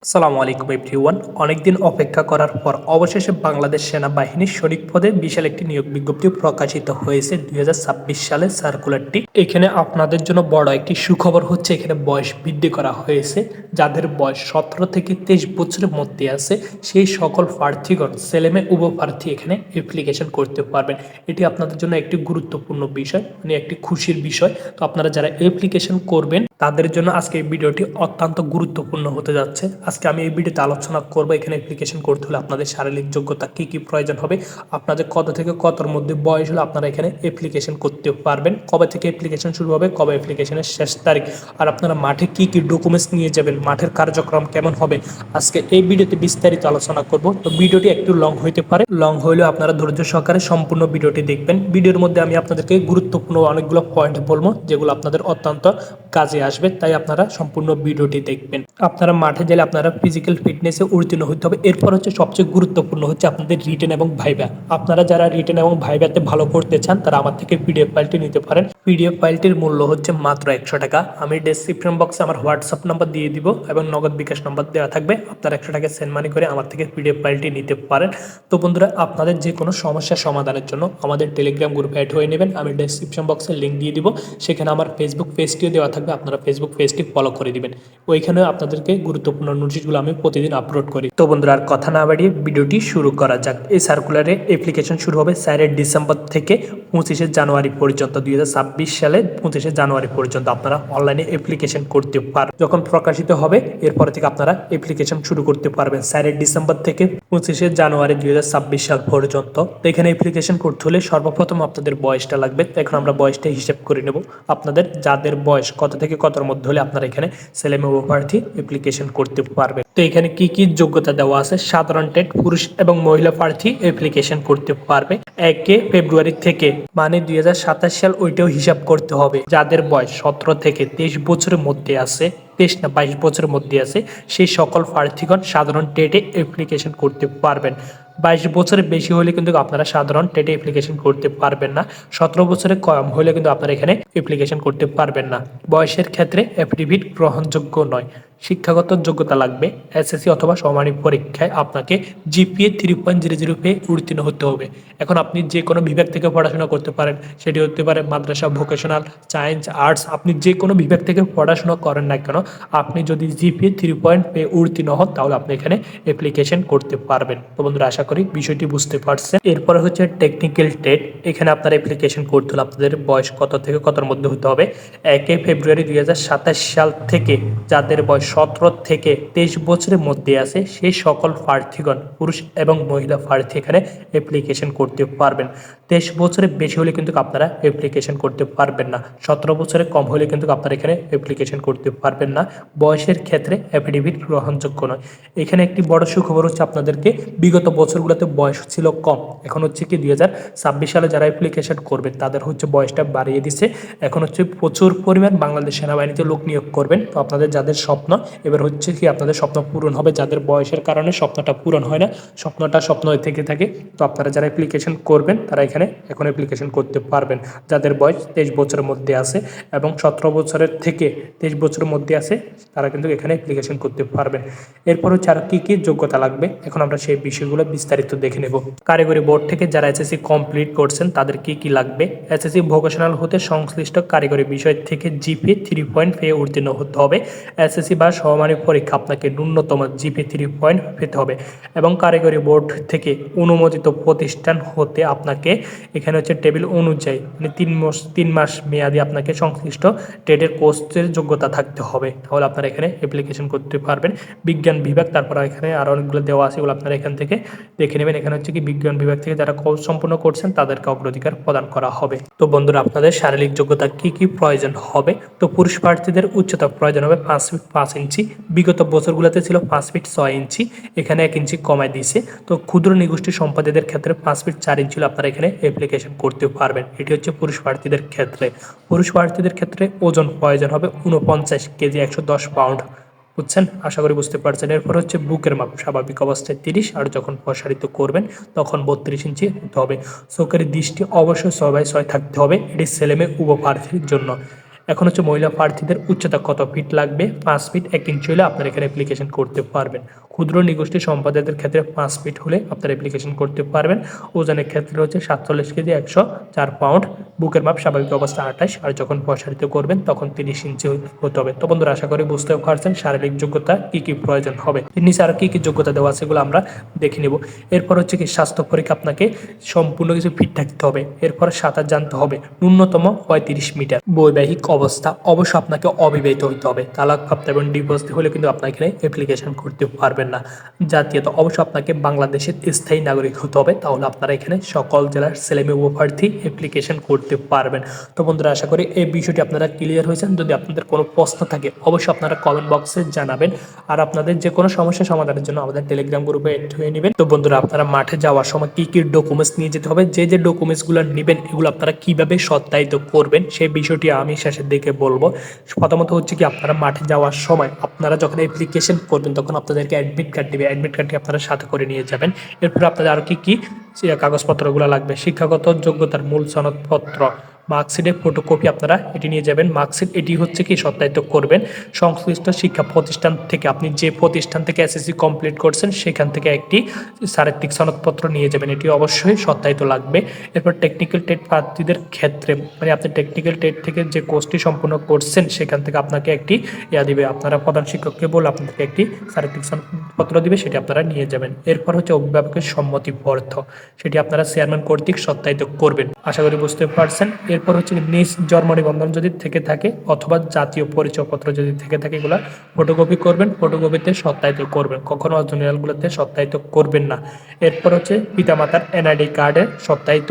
আসসালামু আলাইকুম এভরিওয়ান। অনেকদিন অপেক্ষা করার পর অবশেষে বাংলাদেশ সেনাবাহিনীর সৈনিক পদে বিশাল একটি নিয়োগ বিজ্ঞপ্তি প্রকাশিত হয়েছে ২০২৬ সালে সার্কুলারটি। এখানে আপনাদের জন্য বড় একটি সুখবর হচ্ছে, এখানে বয়স বৃদ্ধি করা হয়েছে। যাদের বয়স ১৭ থেকে ২৩ বছরের মধ্যে আছে সেই সকল প্রার্থীগণ ছেলেমেয়ে উভয় প্রার্থী এখানে অ্যাপ্লিকেশন করতে পারবেন। এটি আপনাদের জন্য একটি গুরুত্বপূর্ণ বিষয়, মানে একটি খুশির বিষয়। তো আপনারা যারা অ্যাপ্লিকেশন করবেন তাদের জন্য আজকে এই ভিডিওটি অত্যন্ত গুরুত্বপূর্ণ হতে যাচ্ছে। আজকে আমি এই ভিডিওতে আলোচনা করবো এখানে অ্যাপ্লিকেশন করতে হলে আপনাদের শারীরিক যোগ্যতা কি কি প্রয়োজন হবে, আপনাদের কত থেকে কতর মধ্যে বয়স হলে আপনারা এখানে অ্যাপ্লিকেশন করতে পারবেন, কবে থেকে অ্যাপ্লিকেশন শুরু হবে, কবে অ্যাপ্লিকেশনের শেষ তারিখ, আর আপনারা মাঠে কি কি ডকুমেন্টস নিয়ে যাবেন, মাঠের কার্যক্রম কেমন হবে, আজকে এই ভিডিওতে বিস্তারিত আলোচনা করব। তো ভিডিওটি একটু লং হইতে পারে, লং হইলেও আপনারা ধৈর্য সহকারে সম্পূর্ণ ভিডিওটি দেখবেন। ভিডিওর মধ্যে আমি আপনাদেরকে গুরুত্বপূর্ণ অনেকগুলো পয়েন্ট বলবো যেগুলো আপনাদের অত্যন্ত কাজে আসবে, তাই আপনারা সম্পূর্ণ ভিডিওটি দেখবেন। আপনারা মাঠে গেলে আপনারা ফিজিক্যাল ফিটনেসে উত্তীর্ণ হতে হবে। এরপর হচ্ছে সবচেয়ে গুরুত্বপূর্ণ হচ্ছে আপনাদের রিটেন এবং ভাইভা। আপনারা যারা রিটেন এবং ভাইভাতে ভালো করতে চান তারা আমার থেকে পিডিএফ ফাইলটি নিতে পারেন। পিডিএফ ফাইলটির মূল্য হচ্ছে মাত্র 100 টাকা। আমি ডেসক্রিপশন বক্সে আমার হোয়াটসঅ্যাপ নাম্বার দিয়ে দিব এবং নগদ বিকাশ নাম্বার দেওয়া থাকবে। আপনারা 100 টাকা সেন্ড মানি করে আমার থেকে পিডিএফ ফাইলটি নিতে পারেন। তো বন্ধুরা, আপনাদের যে কোনো সমস্যার সমাধানের জন্য আমাদের টেলিগ্রাম গ্রুপে অ্যাড হয়ে নেবেন। আমি ডেসক্রিপশন বক্সে লিঙ্ক দিয়ে দিব, সেখানে আমার ফেসবুক পেজটিও দেওয়া থাকবে। আপনারা ফেসবুক পেজটি ফলো করে দিবেন। ওইখানে আপনাদেরকে গুরুত্বপূর্ণ নোটিশগুলো আমি প্রতিদিন আপলোড করি। তো বন্ধুরা, আর কথা না বাড়িয়ে ভিডিওটি শুরু করা যাক। এই সার্কুলারে অ্যাপ্লিকেশন শুরু হবে 4 ডিসেম্বর থেকে 25 জানুয়ারি পর্যন্ত। 2026 সালে 25 জানুয়ারি পর্যন্ত আপনারা অনলাইনে অ্যাপ্লিকেশন করতে পারবেন। যখন প্রকাশিত হবে এরপর থেকে আপনারা অ্যাপ্লিকেশন শুরু করতে পারবেন 4 ডিসেম্বর থেকে 25 জানুয়ারি 2026 সাল পর্যন্ত। তো এখানে অ্যাপ্লিকেশন করতে হলে সর্বপ্রথম আপনাদের বয়সটা লাগবে। এখন আমরা বয়সটা হিসেব করে নেব। আপনাদের যাদের বয়স কত থেকে কতর মধ্যে হলে আপনারা এখানে ছেলেমেয়ে প্রার্থী অ্যাপ্লিকেশন করতে পারবেন। তো এখানে কি কি যোগ্যতা দেওয়া আছে? সাধারণ টেট পুরুষ এবং মহিলা প্রার্থী অ্যাপ্লিকেশন করতে পারবে 1 ফেব্রুয়ারি থেকে, মানে 2027 সাল, ওইটাও হিসাব করতে হবে। যাদের বয়স 17 থেকে 23 বছরের মধ্যে আছে, 23 না 22 বছরের মধ্যে আছে, সেই সকল প্রার্থীগণ সাধারণ টেটে অ্যাপ্লিকেশন করতে পারবেন। 22 বছরের বেশি হলে কিন্তু আপনারা সাধারণ টেটে অ্যাপ্লিকেশন করতে পারবেন না। 17 বছরের কম হলে কিন্তু আপনারা এখানে অ্যাপ্লিকেশন করতে পারবেন না। বয়সের ক্ষেত্রে অ্যাফিডেভিট গ্রহণযোগ্য নয়। শিক্ষাগত যোগ্যতা লাগবে। এসএসসি অথবা সমমানের পরীক্ষায় আপনাকে জিপিএ 3.00 পেয়ে উত্তীর্ণ হতে হবে। এখন আপনি যে কোনো বিভাগ থেকে পড়াশোনা করতে পারেন, সেটি হতে পারে মাদ্রাসা, ভোকেশনাল, সায়েন্স, আর্টস। আপনি যে কোনো বিভাগ থেকে পড়াশোনা করেন না কেন, আপনি যদি জিপিএ 3 পেয়ে উত্তীর্ণ হন তাহলে আপনি এখানে অ্যাপ্লিকেশন করতে পারবেন। তো বন্ধুরা, আশা করি বিষয়টি বুঝতে পারছেন। এরপরে হচ্ছে টেকনিক্যাল টেট। এখানে আপনার অ্যাপ্লিকেশন করতে হলে আপনাদের বয়স কত থেকে কতর মধ্যে হতে হবে? 1 ফেব্রুয়ারি 2027 সাল থেকে যাদের বয়স 17 থেকে 23 বছরের মধ্যে আছে সেই সকল প্রার্থীগণ পুরুষ এবং মহিলা প্রার্থী এখানে অ্যাপ্লিকেশন করতে পারবেন। 23 বছরের বেশি হলে কিন্তু আপনারা অ্যাপ্লিকেশন করতে পারবেন না। 17 বছরের কম হলে কিন্তু আপনারা এখানে অ্যাপ্লিকেশন করতে পারবেন না। বয়সের ক্ষেত্রে অ্যাফিডেভিট গ্রহণযোগ্য নয়। এখানে একটি বড় সুখবর হচ্ছে আপনাদেরকে, বিগত বছরগুলোতে বয়স ছিল কম, এখন হচ্ছে কি 2026 সালে যারা অ্যাপ্লিকেশন করবেন তাদের হচ্ছে বয়সটা বাড়িয়ে দিছে। এখন হচ্ছে প্রচুর পরিমাণ বাংলাদেশ সেনাবাহিনীতে লোক নিয়োগ করবেন। তো আপনাদের যাদের স্বপ্ন, এবার হচ্ছে কি আপনাদের স্বপ্ন পূরণ হবে। যাদের বয়সের কারণে স্বপ্নটা পূরণ হয় না, স্বপ্নটা স্বপ্ন হয়ে থেকে থাকে, তো আপনারা যারা অ্যাপ্লিকেশন করবেন তারা এখানে এখন অ্যাপ্লিকেশন করতে পারবেন। যাদের বয়স 23 বছরের মধ্যে আছে এবং 17 বছরের থেকে 23 বছরের মধ্যে আছে তারা কিন্তু এখানে অ্যাপ্লিকেশন করতে পারবেন। এরপর হচ্ছে আর কি কি যোগ্যতা লাগবে, এখন আমরা সেই বিষয়গুলো বিস্তারিত দেখে নেব। কারিগরি বোর্ড থেকে যারা এসএসসি কমপ্লিট করছেন তাদের কি কি লাগবে? এসএসসি ভোকেশনাল হতে সংশ্লিষ্ট কারিগরি বিষয় থেকে জিপিএ 3 পেয়ে উত্তীর্ণ হতে হবে। এসএসসি বা সমমানের পরীক্ষা আপনাকে ন্যূনতম জিপিএ 3 পেতে হবে এবং কারিগরি বোর্ড থেকে অনুমোদিত প্রতিষ্ঠান হতে আপনাকে এখানে হচ্ছে টেবিল অনুযায়ী মানে 3 মাস মেয়াদি আপনাকে সংশ্লিষ্ট ট্রেডের কোর্সের যোগ্যতা থাকতে হবে, তাহলে আপনারা এখানে অ্যাপ্লিকেশন করতে পারবেন। বিজ্ঞান বিভাগ, তারপর এখানে আরও অনেকগুলো দেওয়া আছে, এগুলো আপনারা এখান থেকে দেখে নেবেন। এখানে হচ্ছে কি বিজ্ঞান বিভাগ থেকে যারা কোর্স সম্পূর্ণ করছেন তাদেরকে অগ্রাধিকার প্রদান করা হবে। তো বন্ধুরা, আপনাদের শারীরিক যোগ্যতা কি কি প্রয়োজন হবে? তো পুরুষ প্রার্থীদের উচ্চতা প্রয়োজন হবে 5 ফিট 5 ইঞ্চি। বিগত বছরগুলোতে ছিল 5 ফিট 6 ইঞ্চি, এখানে 1 ইঞ্চি কমায় দিয়েছে। তো ক্ষুদ্র নিগোষ্ঠী সম্পাদকদের ক্ষেত্রে 5 ফিট 4 ইঞ্চি আপনারা এখানে অ্যাপ্লিকেশন করতে পারবেন। এটি হচ্ছে পুরুষ প্রার্থীদের ক্ষেত্রে। পুরুষ প্রার্থীদের ক্ষেত্রে ওজন প্রয়োজন হবে 49 কেজি 110 পাউন্ড। বুঝছেন? আশা করি বুঝতে পারছেন। এরপর হচ্ছে বুকের মাপ স্বাভাবিক অবস্থায় 30, আর যখন প্রসারিত করবেন তখন 32 ইঞ্চি হতে হবে। চোখের দৃষ্টি অবশ্যই 6/6 থাকতে হবে। এটি ছেলেমেয়ে উভয় প্রার্থীর জন্য। এখন হচ্ছে মহিলা প্রার্থীদের উচ্চতা কত ফিট লাগবে, 5 ফিট 1 ইঞ্চি হলে আপনারা এখানে অ্যাপ্লিকেশন করতে পারবেন। ক্ষুদ্র নিগোষ্ঠী সম্পাদকদের ক্ষেত্রে 5 ফিট হলে আপনারা অ্যাপ্লিকেশন করতে পারবেন। ওজনের ক্ষেত্রে হচ্ছে 47 কেজি 104 পাউন্ড, বুকের মাপ স্বাভাবিক অবস্থা 28, আর যখন প্রসারিত করবেন তখন 30 ইঞ্চি হতে হবে। তো বন্ধুরা আশা করি বুঝতে পারছেন শারীরিক যোগ্যতা কি কি প্রয়োজন হবে। নিচে আর কি কি যোগ্যতা দেওয়া আছে এগুলো আমরা দেখে নেব। এরপর হচ্ছে কি স্বাস্থ্য পরীক্ষা, আপনাকে সম্পূর্ণ কিছু ফিট থাকতে হবে। এরপর সাঁতার জানতে হবে ন্যূনতম 35 মিটার। বৈবাহিক অবস্থা অবশ্য আপনাকে অবিবাহিত হইতে হবে। তালাকপ্রাপ্ত এবং ডিভোর্স হলে কিন্তু আপনার এখানে অ্যাপ্লিকেশন করতে পারবেন না। জাতীয়তা অবশ্য আপনাকে বাংলাদেশের স্থায়ী নাগরিক হতে হবে, তাহলে আপনারা এখানে সকল জেলার ছেলেমেয়ে প্রার্থী অ্যাপ্লিকেশন করতে পারবেন। তো বন্ধুরা আশা করি এই বিষয়টি আপনারা ক্লিয়ার হয়েছেন। যদি আপনাদের কোনো প্রশ্ন থাকে অবশ্যই আপনারা কমেন্ট বক্সে জানাবেন, আর আপনাদের যে কোনো সমস্যা সমাধানের জন্য আমাদের টেলিগ্রাম গ্রুপে অ্যাড হয়ে নেবেন। তো বন্ধুরা আপনারা মাঠে যাওয়ার সময় কি কি ডকুমেন্টস নিয়ে যেতে হবে, যে ডকুমেন্টসগুলো নেবেন এগুলো আপনারা কিভাবে সত্যায়িত করবেন সেই বিষয়টি আমি শেষের দিকে বলবো। প্রথমত হচ্ছে কি আপনারা মাঠে যাওয়ার সময় আপনারা যখন অ্যাপ্লিকেশন করবেন তখন আপনাদেরকে অ্যাডমিট কার্ড দিবে, অ্যাডমিট কার্ডটি আপনারা সাথে করে নিয়ে যাবেন। এরপর আপনাদের আর কি কি কাগজপত্রগুলো লাগবে, শিক্ষাগত যোগ্যতার মূল সনদপত্র, মার্কশিটের ফটোকপি আপনারা এটি নিয়ে যাবেন। মার্কশিট এটি হচ্ছে কি সত্যায়িত করবেন সংশ্লিষ্ট শিক্ষা প্রতিষ্ঠান থেকে, আপনি যে প্রতিষ্ঠান থেকে এসএসসি কমপ্লিট করছেন সেখান থেকে একটি চারিত্রিক সনদপত্র নিয়ে যাবেন, এটি অবশ্যই সত্যায়িত লাগবে। এরপর টেকনিক্যাল ট্রেড প্রার্থীদের ক্ষেত্রে মানে আপনি টেকনিক্যাল ট্রেড থেকে যে কোর্সটি সম্পূর্ণ করছেন সেখান থেকে আপনাকে একটি দিবে, আপনারা প্রধান শিক্ষককে বলে আপনাদেরকে একটি চারিত্রিক সনদপত্র দিবে, সেটি আপনারা নিয়ে যাবেন। এরপর হচ্ছে অভিভাবকের সম্মতিপত্র, সেটি আপনারা চেয়ারম্যান কর্তৃক সত্যায়িত করবেন। আশা করি বুঝতে পারছেন। এরপর হচ্ছে নিজ জন্ম নিবন্ধন যদি থেকে থাকে অথবা জাতীয় পরিচয়পত্র যদি থেকে থাকে এগুলো ফটোকপি করবেন, ফটোকপিতে সত্যায়িত করবেন, কখনো অরিজিনালগুলোতে সত্যায়িত করবেন না। এরপর হচ্ছে পিতামাতার এনআইডি কার্ডের সত্যায়িত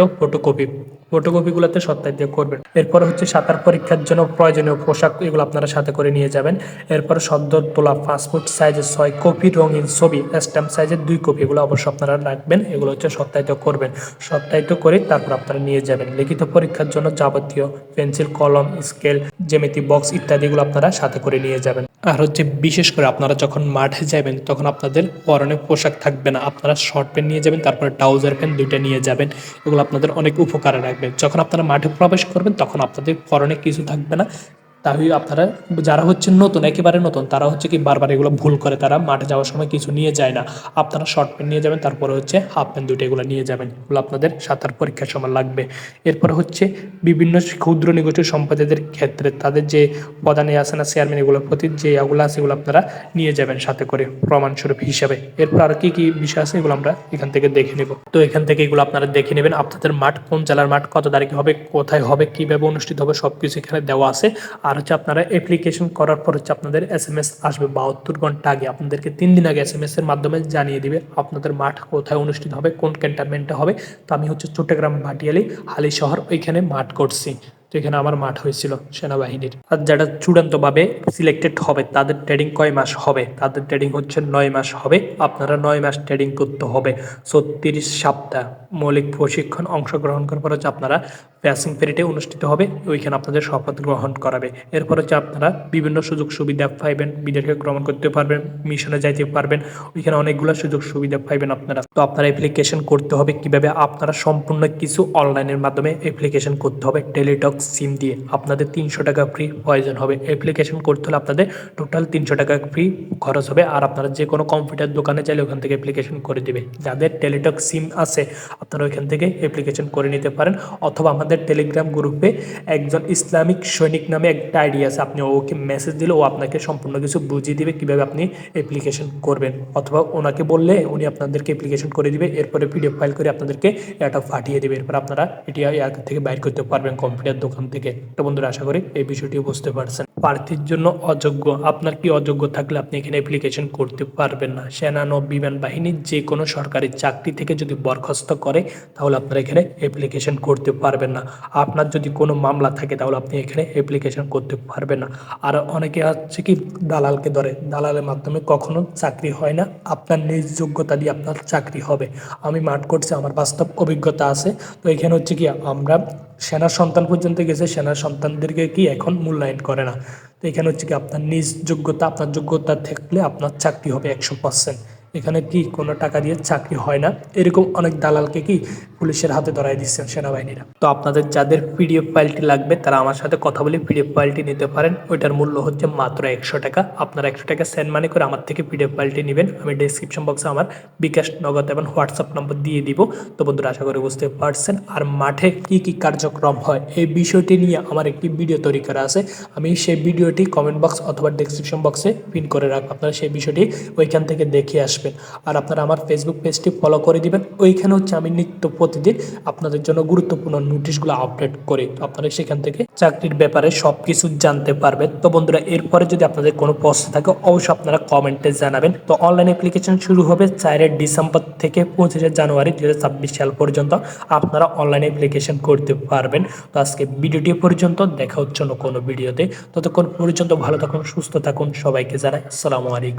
ফটোকপিগুলোতে সত্যায়িত করবেন। এরপর হচ্ছে সাঁতার পরীক্ষার জন্য প্রয়োজনীয় পোশাক এগুলো আপনারা সাথে করে নিয়ে যাবেন। এরপর সদ্য তোলা পাসপোর্ট সাইজের 6 কপি রঙিন ছবি, স্ট্যাম্প সাইজের 2 কপি এগুলো অবশ্যই আপনারা রাখবেন, এগুলো হচ্ছে সত্যায়িত করবেন। সত্যায়িত করে তারপর আপনারা নিয়ে যাবেন। লিখিত পরীক্ষার জন্য যাবতীয় পেন্সিল, কলম, স্কেল, জ্যামিতি বক্স ইত্যাদিগুলো আপনারা সাথে করে নিয়ে যাবেন। আর হচ্ছে বিশেষ করে আপনারা যখন মাঠে যাবেন তখন আপনাদের পরনে পোশাক থাকবে না, আপনারা শর্ট প্যান্ট নিয়ে যাবেন, তারপরে ট্রাউজার প্যান্ট 2টা নিয়ে যাবেন, এগুলো আপনাদের অনেক উপকারে রাখবে। যখন আপনারা মাঠে প্রবেশ করবেন তখন আপনাদের পরনে কিছু থাকবে না। তাহলে আপনারা যারা হচ্ছে নতুন, একেবারে নতুন, তারা হচ্ছে কি বারবার এগুলো ভুল করে, তারা মাঠে যাওয়ার সময় কিছু নিয়ে যায় না। আপনারা শর্ট প্যান্ট নিয়ে যাবেন, তারপরে হচ্ছে হাফ প্যান্ট 2টা এগুলো নিয়ে যাবেন, এগুলো আপনাদের সাঁতার পরীক্ষার সময় লাগবে। এরপর হচ্ছে বিভিন্ন ক্ষুদ্র নিগোষ্ঠী সম্পাদকদের ক্ষেত্রে তাদের যে প্রধানে আছে না চেয়ারম্যান, এগুলোর প্রতি যে এগুলো আছে এগুলো আপনারা নিয়ে যাবেন সাথে করে প্রমাণস্বরূপ হিসাবে। এরপর আর কি কি বিষয় আছে এগুলো আমরা এখান থেকে দেখে নেব। তো এখান থেকে এগুলো আপনারা দেখে নেবেন। আপনাদের মাঠ কোন জেলার মাঠ, কত তারিখে হবে, কোথায় হবে, কিভাবে অনুষ্ঠিত হবে সবকিছু এখানে দেওয়া আছে। আর হচ্ছে আপনারা অ্যাপ্লিকেশন করার পর হচ্ছে আপনাদের SMS আসবে 72 ঘন্টা আগে, আপনাদেরকে 3 দিন আগে SMS এর মাধ্যমে জানিয়ে দিবে আপনাদের মাঠ কোথায় অনুষ্ঠিত হবে, কোন ক্যান্টনমেন্টে হবে। তো আমি হচ্ছে চট্টগ্রাম ভাটিয়ালি হালি শহর ওইখানে মাঠ করছি, তো এখানে আমার মাঠ হয়েছিল সেনাবাহিনীর। আর যারা চূড়ান্তভাবে সিলেক্টেড হবে তাদের ট্রেডিং কয় মাস হবে, তাদের ট্রেডিং হচ্ছে 9 মাস হবে। আপনারা 9 মাস ট্রেডিং করতে হবে, 36 সপ্তাহ মৌলিক প্রশিক্ষণ অংশগ্রহণ করার পর হচ্ছে আপনারা প্যাসিং পিরিয়ডে অনুষ্ঠিত হবে, ওইখানে আপনাদের শপথ গ্রহণ করাবে। এরপর হচ্ছে আপনারা বিভিন্ন সুযোগ সুবিধা পাইবেন, বিদেশে ভ্রমণ করতে পারবেন, মিশনে যাইতে পারবেন, ওইখানে অনেকগুলো সুযোগ সুবিধা পাইবেন আপনারা। তো আপনারা অ্যাপ্লিকেশন করতে হবে কিভাবে, আপনারা সম্পূর্ণ কিছু অনলাইনের মাধ্যমে অ্যাপ্লিকেশন করতে হবে। টেলিটক সিম দিয়ে আপনাদের 300 টাকা ফ্রি প্রয়োজন হবে। অ্যাপ্লিকেশন করতে হলে আপনাদের টোটাল 300 টাকা ফ্রি খরচ হবে। আর আপনারা যে কোনো কম্পিউটার দোকানে চাইলে ওখান থেকে অ্যাপ্লিকেশন করে দিবে। যাদের টেলিটক সিম আছে আপনারা ওইখান থেকে অ্যাপ্লিকেশন করে নিতে পারেন, অথবা আমাদের টেলিগ্রাম গ্রুপে একজন ইসলামিক সৈনিক নামে একটা আইডি আছে, আপনি ওকে মেসেজ দিলে ও আপনাকে সম্পূর্ণ কিছু বুঝিয়ে দিবে কীভাবে আপনি অ্যাপ্লিকেশন করবেন, অথবা ওনাকে বললে উনি আপনাদেরকে অ্যাপ্লিকেশন করে দিবে। এরপরে পিডিএফ ফাইল করে আপনাদেরকে এটা পাঠিয়ে দেবে, এরপর আপনারা এটি এর থেকে বাইর করতে পারবেন কম্পিউটার দোকান থেকে। তো বন্ধুরা আশা করি এই বিষয়টিও বুঝতে পারছেন। প্রার্থীর জন্য অযোগ্য, আপনার কি অযোগ্য থাকলে আপনি এখানে অ্যাপ্লিকেশন করতে পারবেন না। সেনা নৌ বিমান বাহিনীর যে কোনো সরকারি চাকরি থেকে যদি বরখাস্ত করে তাহলে আপনারা এখানে অ্যাপ্লিকেশন করতে পারবেন না। আপনার যদি কোনো মামলা থাকে তাহলে আপনি এখানে অ্যাপ্লিকেশন করতে পারবেন না। আর অনেকে হচ্ছে কি দালালকে ধরে, দালালের মাধ্যমে কখনো চাকরি হয় না, আপনার নিজ যোগ্যতা দিয়ে আপনার চাকরি হবে। আমি মাঠ করছি, আমার বাস্তব অভিজ্ঞতা আছে। তো এখানে হচ্ছে কি আমরা সেনার সন্তান পর্যন্ত গেছে, সেনার সন্তানদেরকে কি এখন মূল্যায়ন করে না। তো এখানে হচ্ছে কি আপনার নিজ যোগ্যতা, আপনার যোগ্যতা থাকলে আপনার চাকরি হবে 100%। এখানে কি কোনো টাকা দিয়ে চাকরি হয় না। এরকম অনেক দালালকে কি পুলিশের হাতে ধরাই দিচ্ছেন সেনাবাহিনীরা। তো আপনাদের যাদের পিডিএফ ফাইলটি লাগবে তারা আমার সাথে কথা বলে পিডিএফ ফাইলটি নিতে পারেন। ওইটার মূল্য হচ্ছে মাত্র 100 টাকা। আপনারা 100 টাকা সেন্ড মানি করে আমার থেকে পিডিএফ ফাইলটি নেবেন। আমি ডেসক্রিপশন বক্সে আমার বিকাশ, নগদ এবং হোয়াটসঅ্যাপ নম্বর দিয়ে দিব। তো বন্ধুরা আশা করি বুঝতে পারছেন। আর মাঠে কি কি কার্যক্রম হয় এই বিষয়টি নিয়ে আমার একটি ভিডিও তৈরি করা আছে। আমি সেই ভিডিওটি কমেন্ট বক্স অথবা ডেসক্রিপশন বক্সে পিন করে রাখবো। আপনারা সেই বিষয়টি ওইখান থেকে দেখে আসবেন। আর আপনারা আমার ফেসবুক পেজটি ফলো করে দিবেন। ওইখানে হচ্ছে আমি নিত্য প্রতিদিন আপনাদের জন্য গুরুত্বপূর্ণ নোটিশগুলো আপডেট করি। তো আপনারা সেখান থেকে চাকরির ব্যাপারে সবকিছু জানতে পারবেন। তো বন্ধুরা এরপরে যদি আপনাদের কোনো প্রশ্ন থাকে অবশ্যই আপনারা কমেন্টে জানাবেন। তো অনলাইন অ্যাপ্লিকেশন শুরু হবে 4 ডিসেম্বর থেকে 25 জানুয়ারি 2026 সাল পর্যন্ত আপনারা অনলাইন অ্যাপ্লিকেশন করতে পারবেন। তো আজকে ভিডিওটি পর্যন্ত, দেখা হচ্ছে অন্য কোনো ভিডিওতে। ততক্ষণ পর্যন্ত ভালো থাকুন, সুস্থ থাকুন। সবাইকে জানাই আসসালামু আলাইকুম।